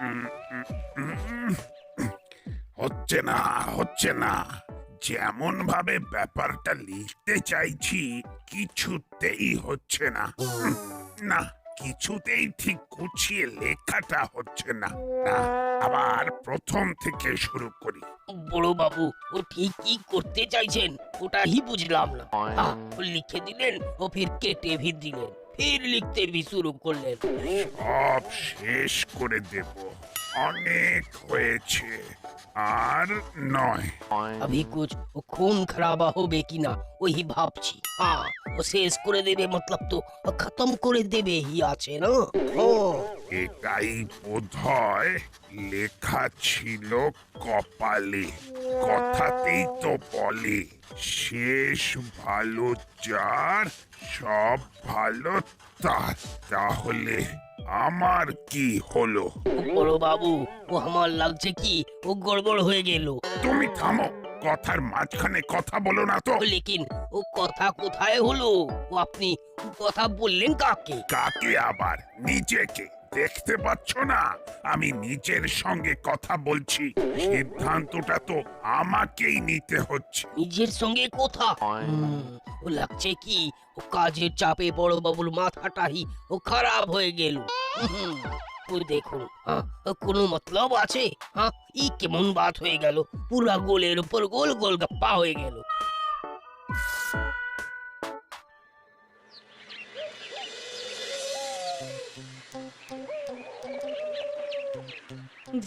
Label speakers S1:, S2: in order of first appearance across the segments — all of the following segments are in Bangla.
S1: উম, হচ্ছে না, হচ্ছে না। যেমন ভাবে ব্যাপারটা লিখতে চাইছি কিছুতেই হচ্ছে না। না, কিছুতেই ঠিক গুছিয়ে লেখাটা হচ্ছে না। না, আবার প্রথম থেকে শুরু করি।
S2: বড় বাবু, ও ঠিক কি করতে চাইছেন ওটাই বুঝলাম না। ও লিখে দিলেন, ও ফির কেটে भी দিলেন, ফির লিখতে भी শুরু করলেন।
S1: সব শেষ করে দেব। অনেক হয়েছে, আর নয়।
S2: अभी कुछ ও खून खराबा হবে কিনা ওই ভাবছি। ও শেষ করে দেবে মতলব তো ও খতম করে দেবে হি আছে না। ও
S1: এটাই বোধহয় লেখা ছিল কপালে। কথাতেই তো বলে, শেষ ভালো যার সব ভালো তার। তাহলে আমার কি হলো?
S2: বড় বাবু, ও আমার লাগছে কি ও গড়বড় হয়ে গেল।
S1: তুমি থামো, কথার মাঝখানে কথা বলো না তো।
S2: লেকিন ও কথা কোথায় হলো? ও আপনি কথা বললেন কাকে?
S1: কাকে আবার? নিজেকে দেখতে পাচ্ছ না আমি নিজের সঙ্গে কথা বলছি? সিদ্ধান্তটা তো আমাকেই নিতে হচ্ছে।
S2: নিজের সঙ্গে কথা? ও লাগছে কি ও কাজের চাপে বড় বাবুর মাথাটাই ও খারাপ হয়ে গেল। হুম, ওই দেখুন, ও কোনো মতলব আছে? ই কেমন বাত হয়ে গেল, পুরা গোলের উপর গোল গোল গপ্পা হয়ে গেল।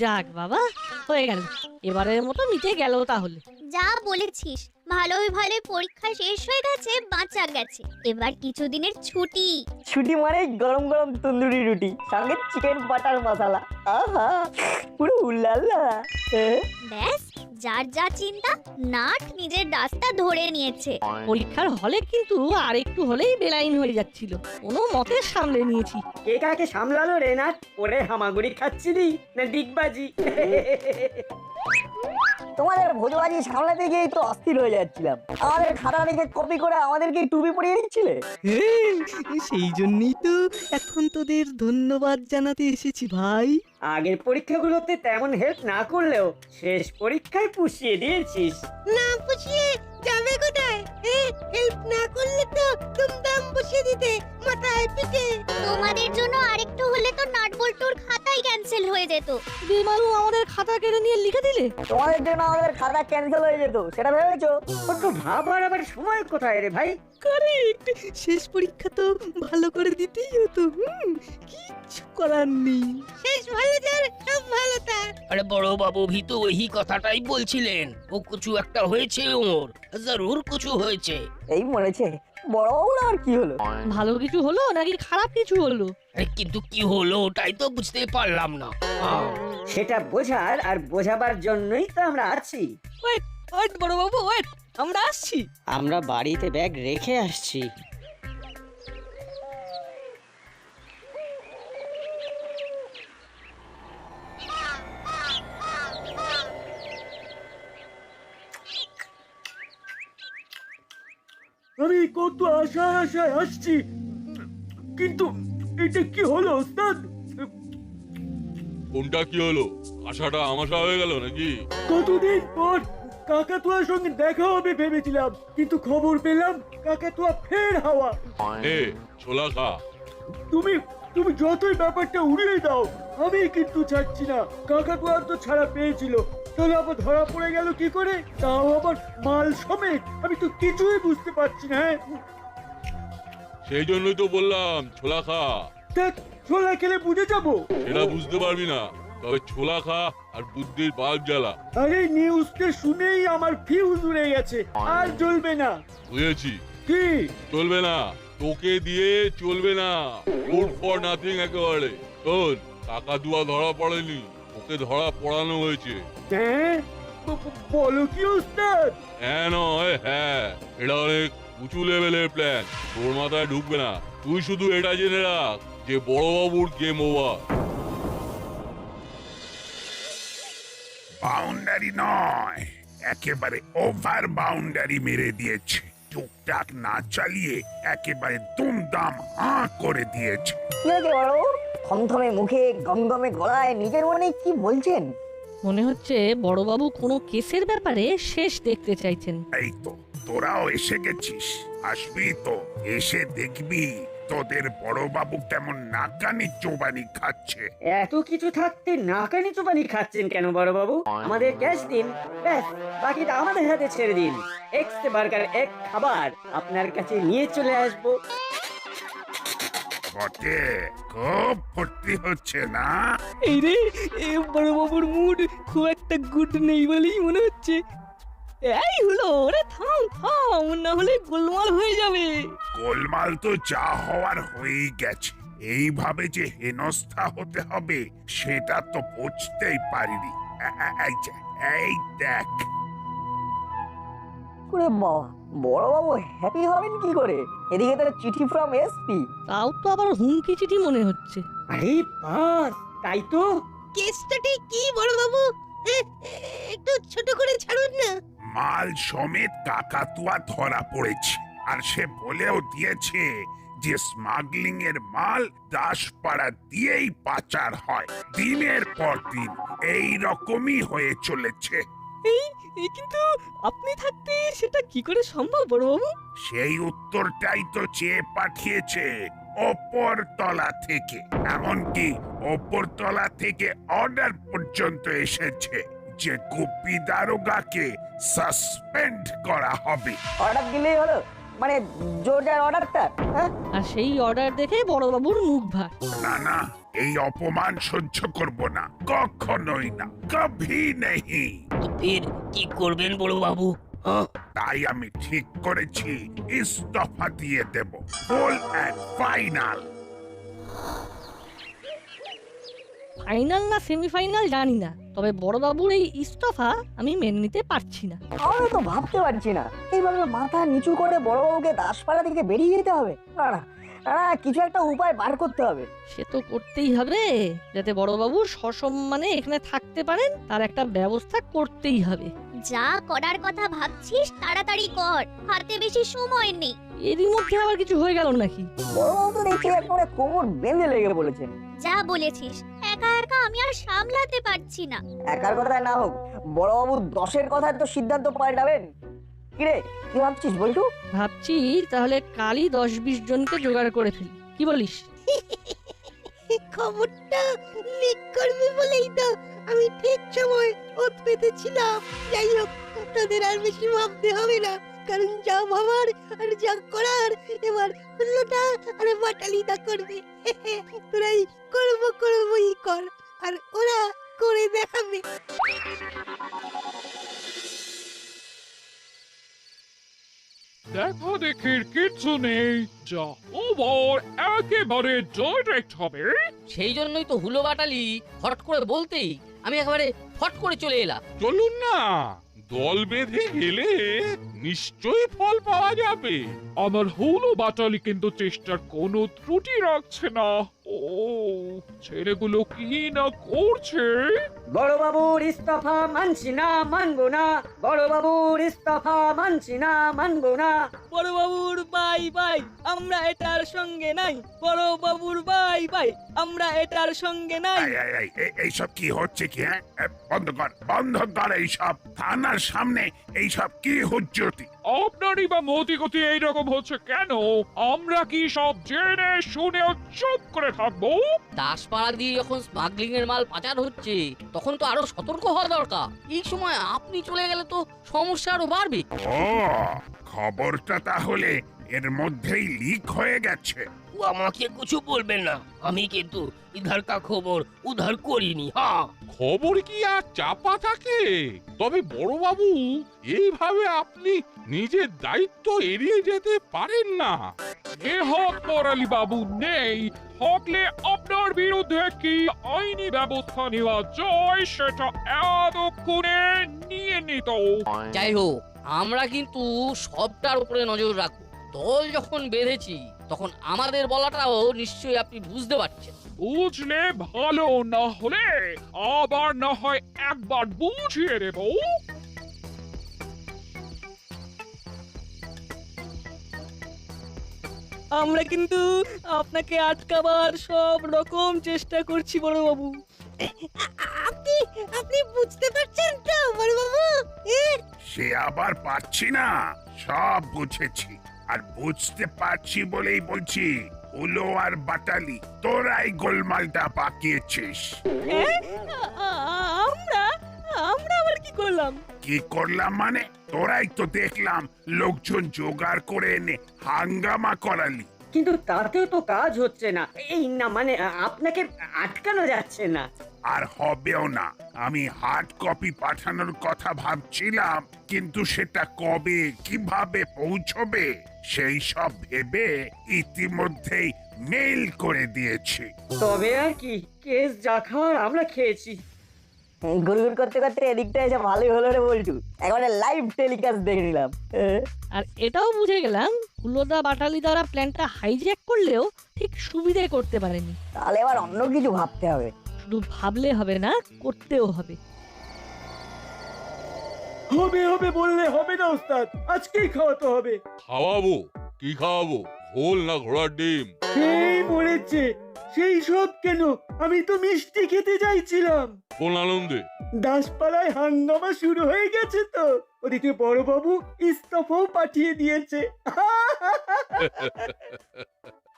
S3: যাক বাবা, হয়ে গেল। এবারের মতো মিটে গেল তাহলে।
S4: যা বলেছিস, ভালোই ভালোই পরীক্ষা শেষ হয়ে গেছে, বাঁচা গেছে। এবার কিছুদিনের ছুটি।
S5: ছুটি মানে গরম গরম তন্দুরি রুটি সঙ্গে চিকেন বাটার মশলা। আহা, পুরো উল্লাল্লা।
S4: ব্যাস, যার যা চিন্তা, নাট নিজের রাস্তা ধরে নিয়েছে।
S3: পরীক্ষার হলে কিন্তু আর একটু হলেই বেলাইন হয়ে যাচ্ছিল, কোনো মতে সামলে নিয়েছি।
S5: কে কাকে সামলালো রে নাট? ওরে হামাগুড়ি খাচ্ছিলি না ডিগবাজি? তোমাদের ভোজবাজি সামলাতে গিয়েই তো অস্থির হয়ে যাচ্ছিলাম। আমাদের খাতা দেখে কপি করে আমাদেরকে টুপি পরিয়ে দিচ্ছিলে।
S6: সেই জন্যই তো এখন তোদের ধন্যবাদ জানাতে এসেছি ভাই।
S5: আগের পরীক্ষাগুলোতে তেমন হেল্প না করলেও শেষ পরীক্ষায় পুষিয়ে দিয়েছিস।
S6: না পুষিয়ে যাবে কোথায়? হেল্প না করলে তো দুমদাম বসিয়ে দিতে মাথায় পিঠে।
S4: তোমাদের জন্য আরেকটু হলে তো নাট বল্টুর খাতাই ক্যান্সেল হয়ে যেত।
S3: বেমালু আমাদের খাতা কেড়ে নিয়ে লিখে দিলে।
S5: তোমাদের জন্য আমাদের খাতা ক্যান্সেল হয়ে যেত, সেটা ভেবেছো? তো ভাবার আবার সময় কোথায় রে ভাই?
S6: কারেক্ট, শেষ পরীক্ষা তো ভালো করে দিতেই হতো। কিচ্ছু করার নেই। শেষ ভালো যার সব ভালো তার।
S2: আরে বড় বাবু ভি তো ওই কথাটাই বলছিলেন। ও কিছু একটা হয়েছে, ওর জরুর কিছু হয়েছে।
S5: এই মরেছে বড় আর কি হলো?
S3: ভালো কিছু হলো নাকি খারাপ কিছু হলো?
S2: আরে কিন্তু কি হলো ওটাই তো বুঝতে পারলাম না।
S5: সেটা বোঝার আর বোঝাবার জন্যই তো আমরা আছি।
S6: ওয়েট বড় বাবু, ওয়েট, আমরা আসছি।
S5: আমরা বাড়িতে ব্যাগ রেখে আসছি।
S7: আমি কত আশায় আসছি, কিন্তু এটা কি হলো ওস্তাদ?
S8: কোনটা কি হলো? আশাটা আমাশা হয়ে গেল নাকি?
S7: কতদিন পর কাকাতুয়ার সঙ্গে দেখা হবে ভেবেছিলাম, কিন্তু খবর পেলাম কাকাতুয়া ফের হাওয়া।
S8: এ ছোলা খা।
S7: তুমি তুমি যতই ব্যাপারটা উড়িয়ে দাও, আমি কিন্তু ছাড়ছি না। কাকাতুয়ার তো ছাড়া পেয়েছিল, তাহলে আবার ধরা পড়ে গেল কি করে? তাও আবার মাল সমেত। আমি তো কিছুই বুঝতে পারছি না।
S8: সেই জন্যই তো বললাম ছোলা খা।
S7: দেখ, ছোলা খেলে বুঝে যাবো।
S8: সেটা বুঝতে পারবি না, তবে ছোলা খা আর বুদ্ধির বাল্ব জ্বালা।
S7: আরে নিউজটা শুনেই আমার ফিউজ উড়ে গেছে, আর জ্বলবে না।
S8: বুঝেছি,
S7: কি?
S8: চলবে না, তোকে দিয়ে চলবে না। গুড ফর নাথিং একেবারে। শোন, কাকাতুয়া ধরা পড়েনি, ওকে ধরা পড়ানো হয়েছে।
S7: হ্যাঁ? বলো কি ওস্তাদ?
S8: হ্যাঁ নয় হ্যাঁ, এটা অনেক উঁচু লেভেলের প্ল্যান, তোর মাথায় ঢুকবে না। তুই শুধু এটা জেনে রাখ যে বড়বাবুর গেম ওভার।
S1: বাউন্ডারি নয়, একেবারে ওভার বাউন্ডারি মেরে দিয়েছে। টুকটাক না চালিয়ে একেবারে দুমদাম হাঁ করে দিয়েছে।
S5: কি হয়েছে বড়? থমথমে মুখে গমগমে গলায় নিজের মনে কি বলছেন?
S3: মনে হচ্ছে বড়বাবু কোনো কেসের ব্যাপারে শেষ দেখতে চাইছেন।
S1: এই তো তোরাও এসে গেছিস, আসবি তো, এসে দেখবি তোদের বড়বাবু কেমন নাকানি চোবানি খাচ্ছে।
S7: এত কিছু থাকতে নাকানি চোবানি খাচ্ছেন কেন বড় বাবু? আমাদের ক্যাশ দিন, ব্যাস বাকিটা আমাদের হাতে ছেড়ে দিন। এক্সট্রা বার্গার এক খাবার আপনার কাছে নিয়ে চলে আসবো।
S1: বটে, খুব ফুর্তি হচ্ছে না?
S6: এই রে, এ বড় বাবুর মুড খুব একটা গুড নেই বলেই মনে হচ্ছে। এই হলো, ওরে থাম থাম, না হলে গোলমাল হয়ে যাবে।
S1: গোলমাল তো যা হওয়ার হয়েই গেছে। এইভাবে যে হেনস্থা হতে হবে সেটা তো বুঝতেই পারিনি। এই যে, এই দেখ।
S5: করে বাবা, বড়বাবু হ্যাপি হবেন কি করে? এদিকে তার চিঠি ফ্রম এসপি।
S3: তাও তো আবার হুমকি চিঠি মনে হচ্ছে।
S7: আরে বাস, তাই তো।
S6: কেসটা ঠিক কি বড় বাবু? একটু ছোট করে ছাড়ুন না।
S1: মাল সমেত কাকাতুয়া ধরা পড়েছে, আর সে বলেও দিয়েছে যে স্মাগলিং এর মাল দাসপাড়া দিয়েই পাচার হয়। দিনের পর দিন এই রকমই হয়ে চলেছে।
S6: কিন্তু আপনি থাকতে সেটা কি করে সম্ভব বড় বাবু?
S1: সেই উত্তরটাই তো চেয়ে পাঠিয়েছে ওপর তলা থেকে। এমনকি ওপর তলা থেকে অর্ডার পর্যন্ত এসেছে যে গুপি দারোগাকে সাসপেন্ড করা হবে।
S5: অর্ডার দিলেই হলো, মানে জোর যার অর্ডারটা। হ্যাঁ,
S3: আর সেই অর্ডার দেখে বড়বাবুর মুখ ভার।
S1: না না, এই অপমান সহ্য করব না, কখনোই না, কভি নেই।
S2: তো ফের কি করবেন বড় বাবু? হ্যাঁ,
S1: তাই আমি ঠিক করেছি ইস্তফা দিয়ে দেব, ফুল এন্ড ফাইনাল।
S3: ফাইনাল না সেমিফাইনাল জানি না, তবে বড়বাবুর এই ইস্তফা আমি মেনে নিতে পারছি না।
S5: আমরা তো ভাবতে পারছি না এইভাবে মাথা নিচু করে বড়বাবুকে দাসপাড়া থেকে বেরিয়ে যেতে হবে। না না না, কিছু একটা উপায় বার করতে হবে।
S3: সে তো করতেই হবে, যাতে বড়বাবু সসম্মানে এখানে থাকতে পারেন তার একটা ব্যবস্থা করতেই হবে।
S4: যা করার কথা ভাবছিস তাড়াতাড়ি কর, হাতে বেশি সময় নেই।
S3: এরই মধ্যে আবার কিছু হয়ে গেল নাকি?
S5: বড়বাবু তো দেখছি একেবারে কোমর বেঁধে লেগে বলেছেন।
S4: যা বলেছিস, একা একা আমি আর সামলাতে পারছি না।
S5: একার কথায় না হোক, বড়বাবু 10-এর কথায় তো সিদ্ধান্ত পাল্টাবেন। কিরে, কি ভাবছিস বলটু?
S3: ভাবছি তাহলে কালই 10-20 জনকে জোগাড় করে ফেলি, কি বলিস?
S6: খবরটা লিক করবে বলেই তো আমি ঠিক সময় ওত পেতেছিলাম। যাই হোক, আপনাদের আর বেশি ভাবতে হবে না, কারণ যা ভাবার আর যা করার এবার হুল্লোটা আর বাটালিদা করবে। তোরাই করবই কর, আর ওরা করে দেখাবে।
S9: দেখো দেখির কিচ্ছু নেই, যা ওভার একেবারে ডাইরেক্ট হবে।
S2: সেই জন্যই তো হুলো বাটালি হট করে বলতেই আমি একেবারে ফট করে চলে এলাম।
S9: চলুন না, দল বেঁধে গেলে নিশ্চয়ই ফল পাওয়া যাবে। আমার হলো বাটালি কিন্তু চেষ্টার কোনো ত্রুটি রাখছে না। ও, ছেলেগুলো কি না করছে।
S7: বড়বাবুর ইস্তফা মানছি না, মানবো না। বড়বাবুর ইস্তফা মানছি না, মানবো না।
S6: বড় বাবুর বাই বাই, আমরা এটার সঙ্গে নাই। বড় বাবুর বাই বাই, আমরা এটার সঙ্গে নাই।
S1: এইসব কি হচ্ছে কি? হ্যাঁ, বন্ধ কর এইসব। থানার সামনে এইসব কি হুজ্জতি?
S9: আপনারই বা মতিগতি এইরকম হচ্ছে কেন? আমরা কি সব জেনে শুনে চুপ করে থাকবো?
S2: দাসপাড়া দিয়ে যখন স্মাগলিং এর মাল পাচার হচ্ছে তখন তো আরো সতর্ক হওয়া দরকার। এই সময় আপনি চলে গেলে তো সমস্যা আরো বাড়বে।
S1: ও, খবরটা তাহলে এর মধ্যেই লিক হয়ে গেছে।
S2: ও আমাকে কিছু বলবেন না, আমি কিন্তু ইধার কা খবর উধার করিনি। হ্যাঁ,
S9: খবর কি আর চাপা থাকে? তবে বড়বাবু, এইভাবে আপনি নিজের দায়িত্ব এড়িয়ে যেতে পারেন না। এ হক পরালি বাবু নেই থাকলে আপনার বিরুদ্ধে কি আইনি ব্যবস্থা নেওয়া যায় সেটা এতক্ষণে নিয়ে নিত।
S2: যাই হোক, আমরা কিন্তু সবটার উপরে নজর রাখবো। দল যখন বেঁধেছি তখন আমাদের বলাটাও নিশ্চয়ই আপনি বুঝতে পারছেন।
S9: বুঝলে ভালো, না হলে আবার না হয় একবার বুঝিয়ে দেব।
S3: আমরা কিন্তু আপনাকে আটকাবার সব রকম চেষ্টা করছি বড়বাবু।
S6: আপনি আপনি বুঝতে পারছেন তো বড়বাবু?
S1: সে আবার পারছি না, সব বুঝেছি। আর বুঝতে পারছি বলেই বলছি, উলো আর বাটালি তোরাই গোলমালটা পাকিয়েছিস।
S3: আমরা আমরা আবার কি করলাম?
S1: কি করলাম মানে? তোরাই তো দেখলাম লোকজন জোগাড় করে এনে হাঙ্গামা করালি।
S5: কিন্তু তাতেও তো কাজ হচ্ছে না। এই না মানে আপনাকে আটকানো যাচ্ছে না।
S1: আর হবেও না। আমি হার্ড কপি পাঠানোর কথা ভাবছিলাম, কিন্তু সেটা কবে কিভাবে পৌঁছবে সেই সব ভেবে ইতিমধ্যেই মেইল করে দিয়েছি।
S5: তবে আর কি, কেস যা খাওয়ার আমরা খেয়েছি। গুড়গুড় করতে করতে এদিকটা এসে ভালোই হলো রে বলটু, একবারে লাইভ টেলিকাস্ট দেখে নিলাম।
S3: আর এটাও বুঝে গেলাম হুলোদা বাটালি দ্বারা প্ল্যানটা হাইজ্যাক করলেও ঠিক সুবিধে করতে পারেনি।
S5: তাহলে এবার অন্য কিছু ভাবতে হবে।
S3: শুধু ভাবলে হবে না, করতেও হবে।
S7: হবে হবে বললে হবে না ওস্তাদ, আজকেই খাওয়াতে হবে।
S8: খাওয়াবো? কি খাওয়াবো? ঘোল না ঘোড়ার ডিম?
S7: সেই মরেছে, সেই সব কেন, আমি তো মিষ্টি খেতে চাইছিলাম।
S8: কোন আনন্দে?
S7: দাসপাড়ায় হাঙ্গামা শুরু হয়ে গেছে তো, ওদিকে বড়বাবু ইস্তফাও পাঠিয়ে দিয়েছে।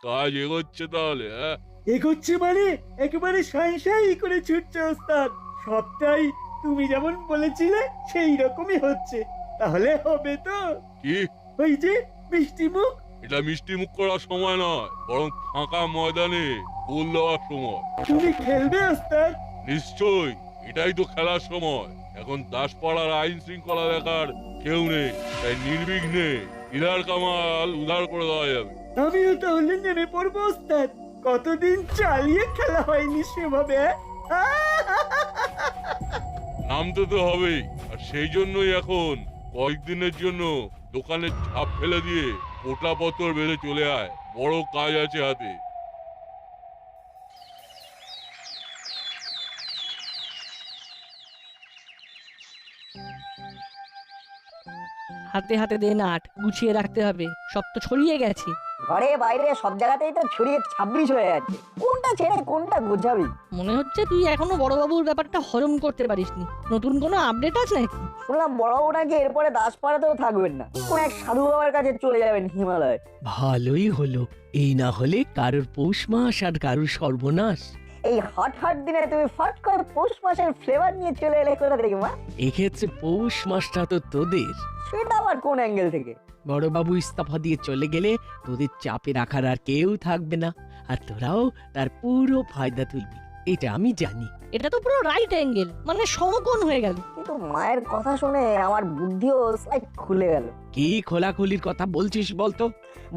S8: কাজ এগোচ্ছে তাহলে? হ্যাঁ,
S7: এগোচ্ছে মানে একেবারে সাই সাই করে ছুটছে ওস্তাদ। সবটাই তুমি যেমন বলেছিলে সেই রকমই হচ্ছে। তাহলে হবে তো?
S8: কি?
S7: ওই যে মিষ্টি মুখ।
S8: এটা মিষ্টি মুখ করার সময় নয়, বরং ফাঁকা ময়দানে গোল দেওয়ার সময়।
S7: তুমি খেলবে ওস্তাদ?
S8: নিশ্চয়ই, এটাই তো খেলার সময়। এখন দাসপাড়ার আইন শৃঙ্খলা দেখার কেউ নেই, তাই নির্বিঘ্নে ইধার কামাল উধার করে দেওয়া যাবে।
S7: আমিও তাহলে নেমে পড়বো ওস্তাদ। কতদিন চালিয়ে খেলা হয়নি সেভাবে।
S8: নামতে তো হবেই, আর সেই জন্যই এখন কয়েকদিনের জন্য দোকানের ঝাপ ফেলে দিয়ে পোটা পত্তর বেঁধে চলে আয়, বড় কাজ আছে হাতে।
S3: হাতে হাতে দে নাট, গুছিয়ে রাখতে হবে, সব তো ছড়িয়ে গেছে।
S5: ঘরে বাইরে সব জায়গাতেই তো ছড়িয়ে 26 হয়ে যাচ্ছে, কোনটা ছেড়ে কোনটা গোছাবি?
S3: মনে হচ্ছে তুই এখনো বড়বাবুর ব্যাপারটা হজম করতে পারিসনি। নতুন কোনো আপডেট আছে নাকি?
S5: শুনলাম বড়বাবু নাকি এরপরে দাসপাড়াতেও থাকবেন না, কোন এক সাধু বাবার কাছে চলে যাবেন হিমালয়।
S10: ভালোই হলো, এই না হলে কারোর পৌষ মাস আর কারোর সর্বনাশ।
S5: এই হট হট দিনে তুমি ফট করে পৌষ মাসের ফ্লেভার নিয়ে চলে এলে কোথা থেকে মা?
S10: এক্ষেত্রে পৌষ মাসটা তো তোদের।
S5: সেটা আবার কোন অ্যাঙ্গেল থেকে?
S10: বড়বাবু ইস্তফা দিয়ে চলে গেলে তোদের চাপে রাখার আর কেউ থাকবে না, আর তোরাও তার পুরো ফায়দা তুলবি, এটা আমি জানি।
S3: এটা তো পুরো রাইট অ্যাঙ্গেল, মানে সমকোণ হয়ে গেল।
S5: কিন্তু মায়ের কথা শুনে আমার বুদ্ধিও স্লাইড খুলে গেল।
S10: কি খোলাখুলির কথা বলছিস বলতো?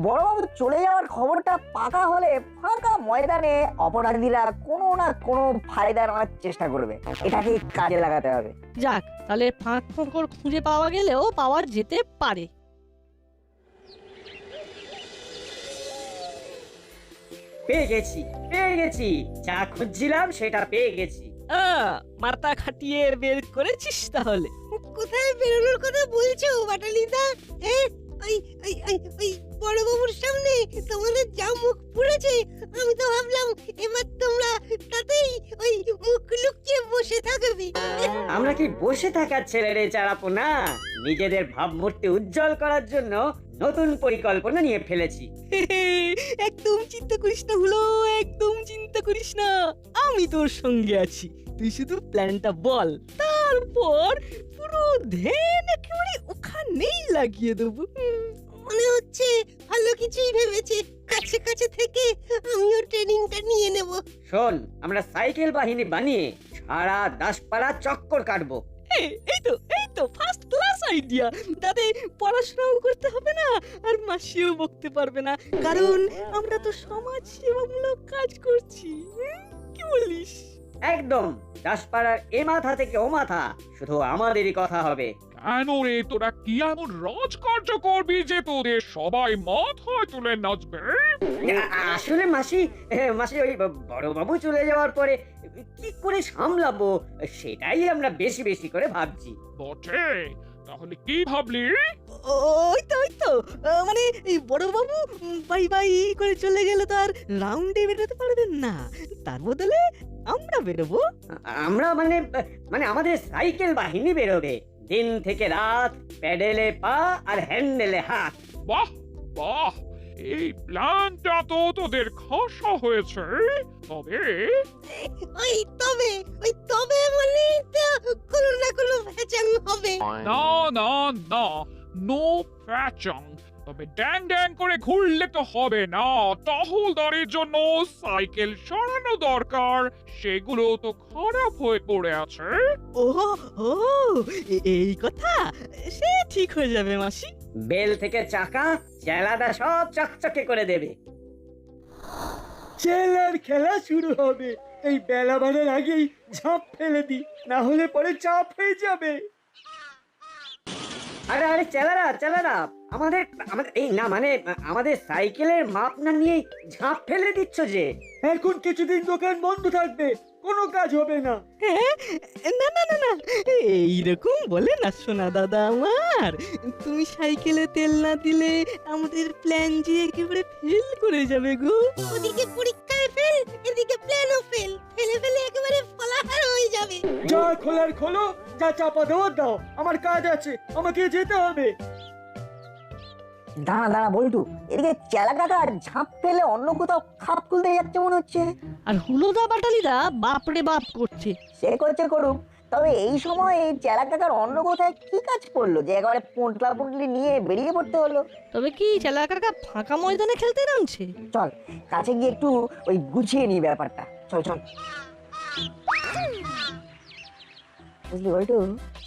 S5: বড়বাবু চলে যাওয়ার খবরটা পাকা হলে ফাঁকা ময়দানে অপরাধীরা কোনো না কোনো ফায়দা নেওয়ার চেষ্টা করবে, এটাকে কাজে লাগাতে হবে।
S3: যাক, তাহলে ফাঁক ফোঁকর খুঁজে পাওয়া গেলেও পাওয়া যেতে পারে।
S5: পেয়ে গেছি, যা খুঁজছিলাম সেটা পেয়ে গেছি।
S3: মাথা খাটিয়ে বের করেছিস তাহলে?
S6: কোথায় বেরোনোর কথা বলছো বাটালিদা? ওই ওই ওই ওই বড়বাবুর সামনে তোমাদের যা মুখ পুড়েছে, আমি তো ভাবলাম এবার তোমরা তাতেই ওই মুখ লুকিয়ে বসে থাকবে।
S5: আমরা কি বসে থাকার ছেলে রে চারাপোনা? নিজেদের ভাবমূর্তি উজ্জ্বল করার জন্য নতুন পরিকল্পনা নিয়ে ফেলেছি।
S3: একদম চিন্তা করিস না হলো, একদম চিন্তা করিস না, আমি তোর সঙ্গে আছি। তুই শুধু প্ল্যানটা বল, তারপর পুরো ধ্যান একেবারে ওখানেই লাগিয়ে দেবো।
S6: মনে হচ্ছে ভালো কিছুই ভেবেছে, কাছে কাছে থেকে আমিও ট্রেনিংটা নিয়ে নেব।
S5: শোন, আমরা সাইকেল বাহিনী বানিয়ে সারা দাসপাড়া চক্কর কাটবো।
S3: এই তো ফার্স্ট ক্লাস আইডিয়া। তাতে পড়াশোনাও করতে হবে না, আর মাসিও বকতে পারবে না, কারণ আমরা তো সমাজ সেবামূলক কাজ করছি। কি বলিস?
S5: একদম, দাসপাড়ার এ মাথা থেকে ও মাথা শুধু আমাদেরই কথা হবে।
S9: কেন রে, তোরা কি এমন রাজকার্য করবি যে তোদের সবাই মাথায় তুলে নাচবে?
S5: আসলে মাসি ওই বড়বাবু চলে যাওয়ার পরে কি করে সামলাবো সেটাই আমরা বেশি বেশি করে ভাবছি।
S9: বটে, তাহলে কি ভাবলি?
S3: ওই তো মানে এই বড় বাবু বাই বাই করে চলে গেলে তো আর রাউন্ডে বেরোতে পারবেন না, তার বদলে আমরা বেরোবো।
S5: আমরা মানে আমাদের সাইকেল বাহিনী বেরোবে, দিন থেকে রাত, প্যাডেলে পা আর হ্যান্ডেলে হাত।
S9: বাহ বাহ, এই প্ল্যানটা তো তোদের খাসা হয়েছে। তবে
S6: ওই তবে মানে তো কোনো না কোনো ভেজাল হবে।
S9: না না না, নো প্যাচং। তবে ড্যাং ড্যাং করে ঘুরলে তো হবে না, টহলদারির জন্য সাইকেল সরানো দরকার, সেগুলো তো খারাপ হয়ে পড়ে আছে।
S3: ও ও এই কথা, সে ঠিক হয়ে যাবে মাসি।
S5: বেল থেকে চাকা চেলাদা সব চকচকে করে দেবে।
S7: চেলার খেলা শুরু হবে। এই বেলা বাড়ার আগেই ঝাঁপ ফেলে দি, না হলে পরে চাপ হয়ে যাবে।
S5: আরে আরে চেলারা আমাদের আমাদের এই না মানে আমাদের সাইকেলের মাপ না নিয়ে ঝাঁপ ফেলে দিচ্ছ যে।
S7: এখন কিছুদিন দোকান বন্ধ থাকবে, কোনো কাজ হবে না।
S3: না না না না, এইরকম বলে না সোনা দাদা আমার। তুমি সাইকেলে তেল না দিলে আমাদের প্ল্যান যে একেবারে ফেল করে যাবে গো।
S6: ওদিকে পরীক্ষায় ফেল, এদিকে প্ল্যানও ফেল, ফেলে ফেলে একেবারে ফলাহার হয়ে যাবে।
S7: যা খোলার খোলো, যা চাপা দেওয়ার দাও, আমার কাজ আছে, আমাকে যেতে হবে।
S5: দাঁড়া বল্টু, এদিকে চেলা কাকা ঝাঁপ ফেলে অন্য কোথাও খাপ খুলতে যাচ্ছে মনে হচ্ছে।
S3: আর হুলোদা বাটালিরা বাপরে বাপ করছে।
S5: সে করছে করুক, তবে এই সময় এই চেলা কাকার অন্য কোথায় কি কাজ করলো যে একেবারে পোঁটলা পুঁটলি নিয়ে বেরিয়ে পড়তে হলো?
S3: তবে কি চেলা কাকা ফাঁকা ময়দানে খেলতে নামছে?
S5: চল কাছে গিয়ে একটু ওই গুছিয়ে নি ব্যাপারটা, চল বুঝলি বল্টু,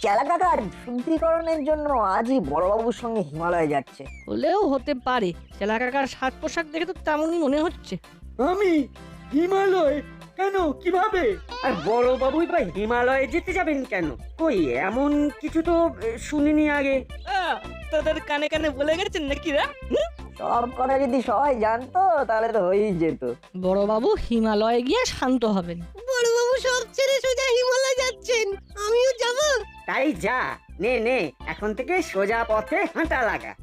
S5: চেলা কাকার শুদ্ধিকরণের জন্য আজই বড়বাবুর সঙ্গে হিমালয়ে যাচ্ছে।
S3: হলেও হতে পারে, চেলা কাকার সাজ পোশাক দেখে তো তেমনই মনে হচ্ছে।
S7: আমি হিমালয় কেন, কিভাবে?
S5: আর বড়বাবুই বা হিমালয়ে যেতে যাবেন কেন? কই এমন কিছু তো শুনিনি আগে।
S3: তোদের কানে কানে বলে গেছেন নাকি রা?
S5: সব কথা যদি সবাই জানতো তাহলে তো হয়েই যেত।
S3: বড় বাবু হিমালয়ে গিয়ে শান্ত হবেন।
S6: বড়বাবু সব ছেড়ে সোজা হিমালয় যাচ্ছেন, আমিও যাব।
S5: তাই যা, নে এখন থেকে সোজা পথে হাঁটা লাগা।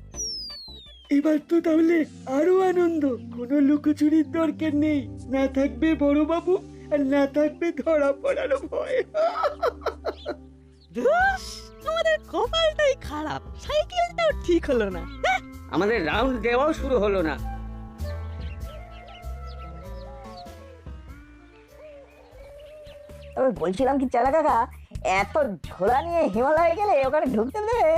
S7: এবার তো তাহলে আরো আনন্দ, কোনো লুকোচুরির দরকার নেই, না থাকবে বড়বাবু আর না থাকবে ধরা পড়ার ভয়।
S3: আমাদের কপালটাই খারাপ, সাইকেলটাও ঠিক হলো না।
S5: আমাদের রাউন্ড দেওয়াও শুরু হলো না। বলছিলাম কি চেলা কাকা, এত ঝোলা নিয়ে হিমালয়ে গেলে ওখানে ঢুকতে দেবে?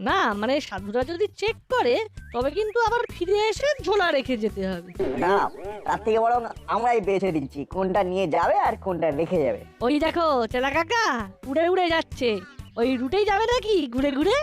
S3: না মানে সাধুরা যদি চেক করে তবে কিন্তু আবার ফিরে এসে ঝোলা রেখে যেতে হবে।
S5: না, তার থেকে বরং আমরাই বেছে দিচ্ছি কোনটা নিয়ে যাবে আর কোনটা রেখে যাবে।
S3: ওই দেখো চেলা কাকা উড়ে উড়ে যাচ্ছে, ওই রুটেই যাবে নাকি ঘুরে ঘুরে?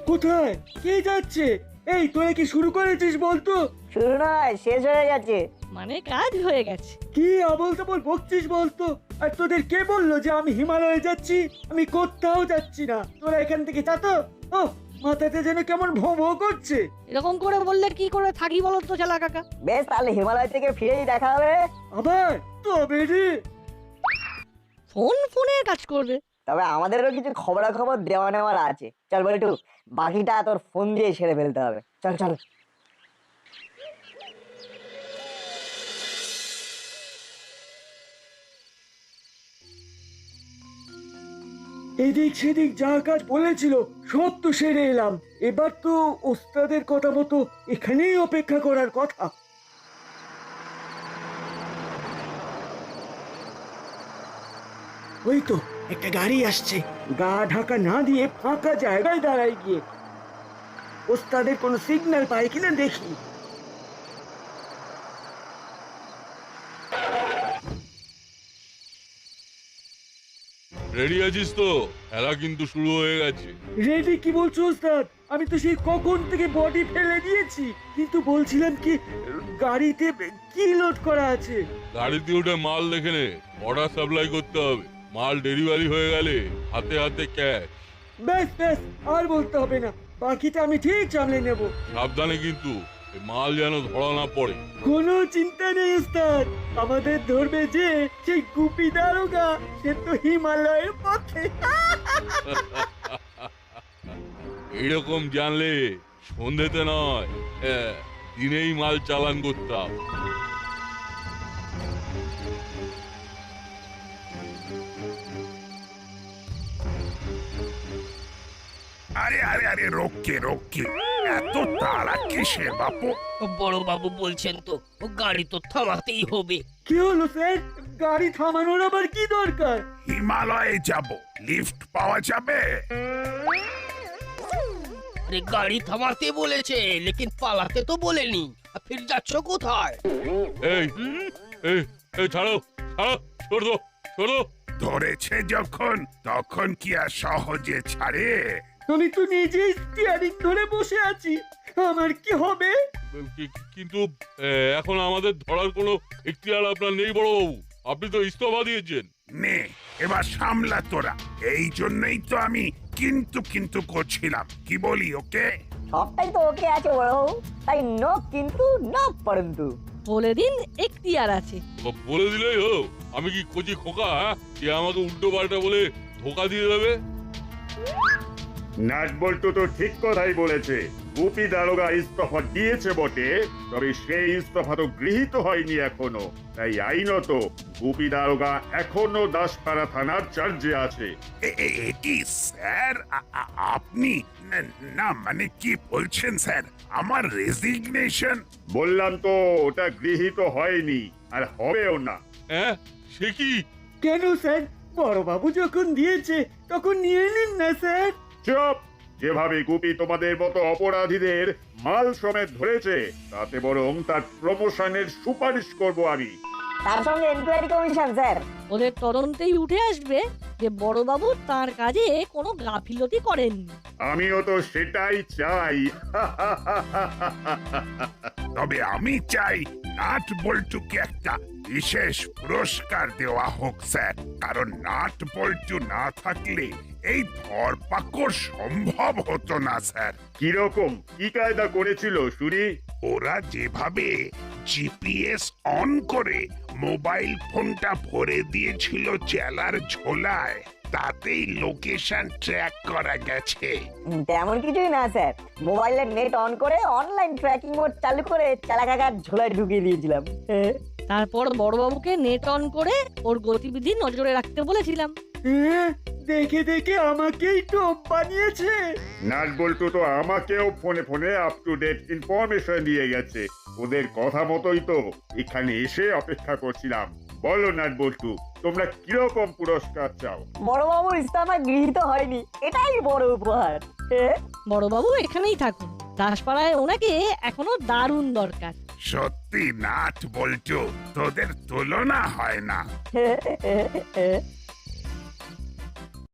S7: কোথায় কে যাচ্ছে? এই তোরা কি শুরু করেছিস বলতো?
S5: শুরু নয়, শেষ হয়ে গেছে।
S3: মানে কাজ হয়ে গেছে।
S7: কি আবল তাবল বকছিস বলতো? আর তোদের কে বললো যে আমি হিমালয়ে যাচ্ছি? আমি কোথাও যাচ্ছি না, তোরা এখান থেকে যা তো। ও মাথাতে যেন কেমন ভো ভো করছে।
S3: এরকম করে বললে কি করে থাকি বলো তো চেলা কাকা?
S5: বেশ, তাহলে হিমালয় থেকে ফিরেই দেখা হবে।
S7: আবার তবে রে,
S3: ফোনের কাজ করবে।
S5: তবে আমাদেরও কিছু খবরাখবর দেওয়া নেওয়ার আছে। চল বলে একটু বাকিটা তোর ফোন দিয়ে সেরে ফেলতে হবে। চল
S7: এদিক সেদিক যা কাজ বলেছিল সব তো সেরে এলাম। এবার তো ওস্তাদের কথা মতো এখানেই অপেক্ষা করার কথা। ওই তো একটা গাড়ি আসছে, গা ঢাকা না দিয়ে ফাঁকা জায়গায় দাঁড়ায় গিয়ে ওস্তাদের কোনো সিগন্যাল পায় কিনা দেখি।
S8: রেডি আছিস তো? খেলা কিন্তু শুরু হয়ে গেছে।
S7: রেডি কি বলছো ওস্তাদ? আমি তো সেই কখন থেকে বডি ফেলে দিয়েছি, কিন্তু বলছিলাম কি গাড়িতে কি লোড করা আছে?
S8: গাড়িতে উঠে মাল দেখে নে, অর্ডার সাপ্লাই করতে হবে। মাল ডেলিভারি হয়ে গেলে হাতে হাতে ক্যাশ।
S7: ব্যাস আর বলতে হবে না, বাকিটা আমি ঠিক সামলে নেব।
S8: সাবধানে কিন্তু, এই মাল যেন ধরা না পড়ে।
S7: কোনো চিন্তা নেই ওস্তাদ, আমাদের ধরবে যে সেই গুপি দারোগা, সে তো হিমালয়ের পথে।
S8: এইরকম জানলে সন্ধ্যেতে নয়, দিনেই মাল চালান করতাম।
S1: আরে আরে আরে রোকে রোকে, এত তাড়া কিসে বাপু?
S2: বড় বাবু বলছেন তো ও গাড়ি তো থামাতেই হবে।
S7: কি হলো স্যার, গাড়ি থামানোর আবার কি দরকার?
S1: হিমালয়ে যাব, লিফট পাওয়া যাবে?
S2: আরে গাড়ি থামাতে বলেছে, লেকিন পালাতে তো বলেনি। আর ফির যাচ্ছ কোথায়?
S8: এই এই এই ছাড়ো ছাড়ো, ছোড়ো ছোড়ো।
S1: ধরেছে যখন, তখন কি আর সহজে ছাড়ে?
S7: আমি তো নিজেই স্টিয়ারিং ধরে বসে আছি, আমার কি হবে?
S8: কিন্তু এখন আমাদের ধরার কোনো এখতিয়ার আপনার নেই বড়বাবু, আপনি তো ইস্তফা দিয়েছেন।
S1: নে এবার সামলা তোরা, এই জন্যই তো আমি কিন্তু কিন্তু করছিলাম। কি বলি ওকে?
S5: সবটাই তো ওকে আছে বড়, তাই নো কিন্তু নো পরন্তু।
S3: বলে দিন এখতিয়ার আছে।
S8: বলে দিলেই হলো। আমি কি কচি খোকা, হ্যাঁ, যে আমাকে উল্টো পাল্টা বলে ধোকা দিয়ে দেবে?
S11: নাটবল্টু তো ঠিক কথাই বলেছে। গুপি দারোগা ইস্তফা দিয়েছে বটে, তবে সেই ইস্তফা তো গৃহীত হয়নি এখনো। তাই আইনত গুপি দারোগা এখনো দাসপাড়া থানার চার্জে আছে।
S1: কি স্যার, আপনি না মানে কি বলছেন স্যার? আমার রেজিগনেশন?
S11: বললাম তো ওটা গৃহীত হয়নি, আর হবেও না।
S8: হ্যাঁ, সে কি?
S7: কেন স্যার, বড়বাবু যখন দিয়েছে তখন নিয়ে নিন না স্যার।
S11: চুপ! যেভাবে গুপি তোমাদের মতো অপরাধীদের মাল সমেত ধরেছে, তাতে বরং তার প্রমোশনের সুপারিশ করব আমি।
S5: তার সঙ্গে এনকোয়ারি কমিশন স্যার।
S3: ওদের তদন্তেই উঠে আসবে যে বড়বাবু তার কাজে কোনো গাফিলতি করেননি।
S11: আমিও তো সেটাই চাই।
S1: তবে আমি চাই নাট বল্টুকে একটা বিশেষ পুরস্কার দেওয়া হোক স্যার, কারণ নাট বল্টু না থাকলে এই ধরপাকড় সম্ভব হতো না স্যার।
S11: কিরকম কি কায়দা করেছিল শুনি?
S1: ওরা যেভাবে জিপিএস অন করে মোবাইল ফোনটা ভরে দিয়েছিল চেলার ঝোলায়, তাতেই লোকেশন ট্র্যাক করা গেছে।
S5: তেমন কিছুই না স্যার, মোবাইলের নেট অন করে অনলাইন ট্র্যাকিং মোড চালু করে চালা কাকার ঝোলায় ঢুকিয়ে দিয়েছিলাম।
S3: তারপর বড়বাবুকে নেট অন করে ওর গতিবিধি নজরে রাখতে বলেছিলাম।
S7: দেখে দেখে আমাকেই টোপ বানিয়েছে।
S11: নাটবল্টু তো আমাকেও ফোনে ফোনে আপ টু ডেট ইনফরমেশন দিয়ে গেছে। ওদের কথা মতোই তো এখানে এসে অপেক্ষা করছিলাম। বলো নাটবল্টু, তোমরা কিরকম পুরস্কার চাও?
S5: বড়বাবুর ইস্তফা গৃহীত হয়নি, এটাই বড় উপহার।
S3: বড়বাবু এখানেই থাকুন, দাসপাড়ায় ওনাকে এখনো দারুণ দরকার।
S1: সত্যি নাট বল্টু, তোদের তুলনা হয় না।